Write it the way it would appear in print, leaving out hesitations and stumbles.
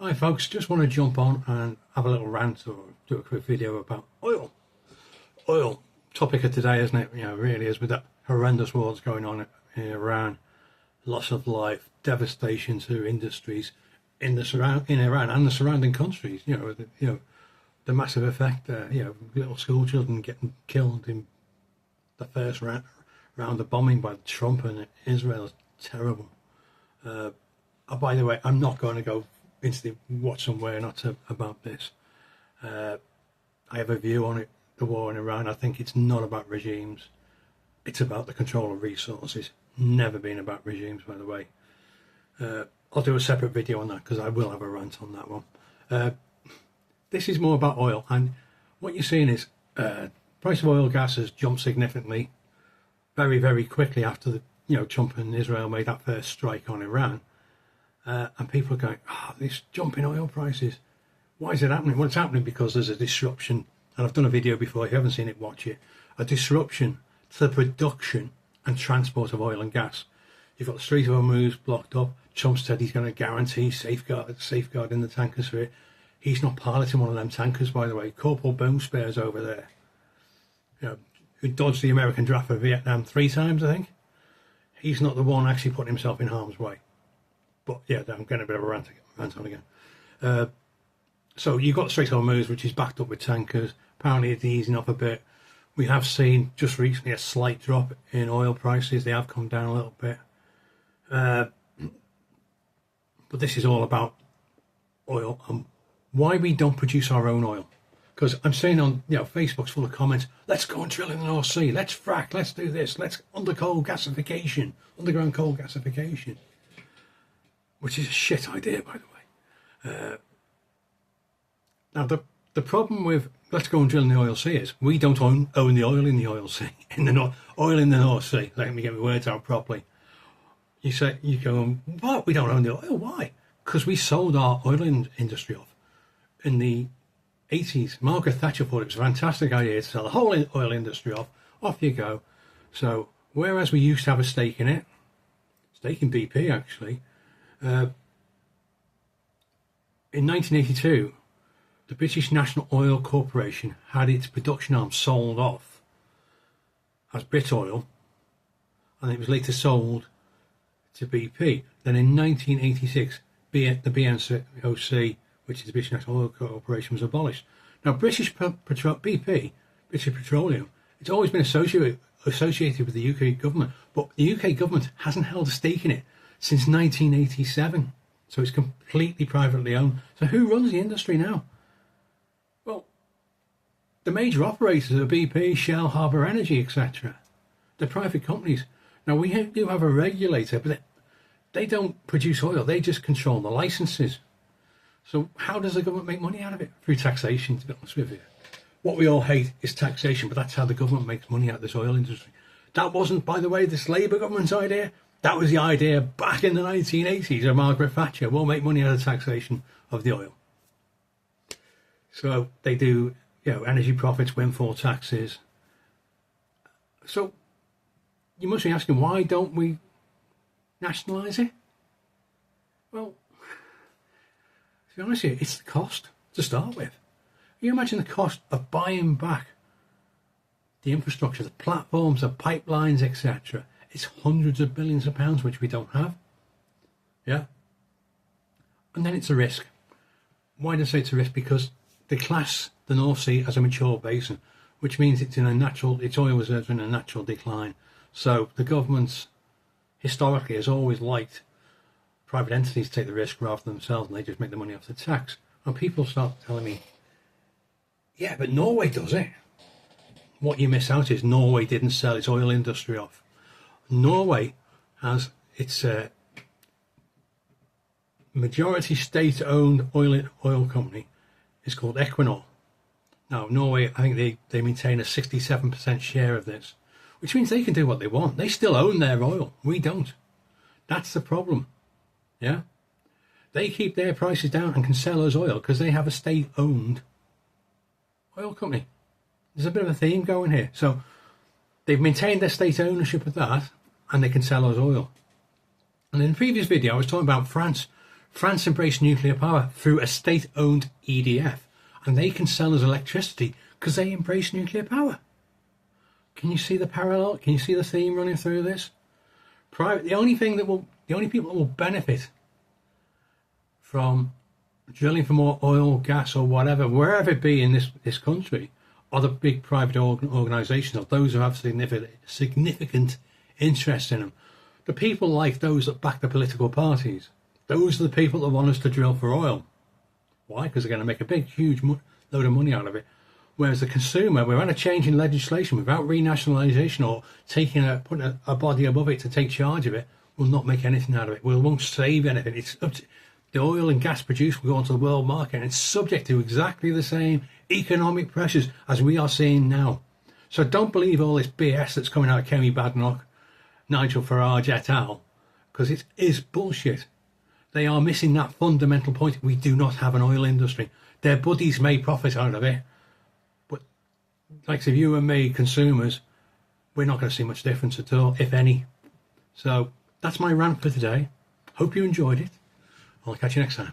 Hi folks, just want to jump on and have a little rant or do a quick video about oil. Oil, topic of today, isn't it? You know, really is, with that horrendous war that's going on in Iran, loss of life, devastation to industries in Iran and the surrounding countries. The massive effect there. Little school children getting killed in the first round of bombing by Trump and Israel is terrible. By the way, I'm not going to go into the what's and where not to about this. I have a view on it, the war in Iran. I think it's not about regimes. It's about the control of resources. Never been about regimes, by the way. I'll do a separate video on that because I will have a rant on that one. This is more about oil, and what you're seeing is price of oil gas has jumped significantly very, very quickly after Trump and Israel made that first strike on Iran. And people are going, this jump in oil prices, why is it happening? Well, it's happening because there's a disruption, and I've done a video before, if you haven't seen it, watch it. A disruption to the production and transport of oil and gas. You've got the Strait of Hormuz blocked up. Trump said he's going to guarantee safeguarding the tankers for it. He's not piloting one of them tankers, by the way. Corporal Boom Spares over there, who dodged the American draft for Vietnam 3 times, I think. He's not the one actually putting himself in harm's way. But yeah, I'm getting a bit of a rant on again. So you've got Strait of Hormuz, which is backed up with tankers. Apparently it's easing up a bit. We have seen just recently a slight drop in oil prices. They have come down a little bit. But this is all about oil and why we don't produce our own oil. Because I'm seeing on Facebook's full of comments, let's go and drill in the North Sea, let's frack, let's do this, let's underground coal gasification. Which is a shit idea, by the way. Now, the problem with let's go and drill in the oil sea is we don't own the oil in the oil sea, oil in the North Sea. Let me get my words out properly. You go, what? We don't own the oil? Why? Because we sold our oil industry off in the 80s. Margaret Thatcher thought it was a fantastic idea to sell the whole oil industry off. Off you go. So, whereas we used to have a stake in it, stake in BP actually, in 1982, the British National Oil Corporation had its production arm sold off as Britoil, and it was later sold to BP. Then in 1986, the BNOC, which is the British National Oil Corporation, was abolished. Now, BP, British Petroleum, it's always been associated with the UK government, but the UK government hasn't held a stake in it since 1987, so it's completely privately owned. So who runs the industry now? Well, the major operators are BP, Shell, Harbour Energy, etc. They're private companies. Now we do have a regulator, but they don't produce oil, they just control the licenses. So how does the government make money out of it? Through taxation, to be honest with you. What we all hate is taxation, but that's how the government makes money out of this oil industry. That wasn't, by the way, this Labour government's idea. That was the idea back in the 1980s of Margaret Thatcher. We'll make money out of taxation of the oil. So they do, energy profits, windfall taxes. So you must be asking, why don't we nationalise it? Well, to be honest with you, it's the cost to start with. Can you imagine the cost of buying back the infrastructure, the platforms, the pipelines, etc.? It's hundreds of billions of pounds, which we don't have. Yeah. And then it's a risk. Why do I say it's a risk? Because they class the North Sea as a mature basin, which means its oil reserves are in a natural decline. So the government historically has always liked private entities to take the risk rather than themselves, and they just make the money off the tax. And people start telling me, yeah, but Norway does it. What you miss out is Norway didn't sell its oil industry off. Norway has its majority state-owned oil company. It's called Equinor. Now, Norway, I think they maintain a 67% share of this, which means they can do what they want. They still own their oil. We don't. That's the problem. Yeah? They keep their prices down and can sell us oil because they have a state-owned oil company. There's a bit of a theme going here. So they've maintained their state ownership of that, and they can sell us oil. And in the previous video, I was talking about France. France embraced nuclear power through a state-owned EDF, and they can sell us electricity because they embrace nuclear power. Can you see the parallel? Can you see the theme running through this? The only people that will benefit from drilling for more oil, gas, or whatever, wherever it be in this country, are the big private organisations, or those who have significant interest in them. The people like those that back the political parties. Those are the people that want us to drill for oil. Why? Because they're going to make a big, huge load of money out of it. Whereas the consumer, without a change in legislation, without renationalisation or putting a body above it to take charge of it, will not make anything out of it. We won't save anything. It's up to the oil and gas produced will go onto the world market, and it's subject to exactly the same economic pressures as we are seeing now. So don't believe all this BS that's coming out of Kemi Badenoch, Nigel Farage et al., because it is bullshit. They are missing that fundamental point. We do not have an oil industry. Their buddies may profit out of it, but like if you and me, consumers, we're not going to see much difference at all, if any. So that's my rant for today. Hope you enjoyed it. I'll catch you next time.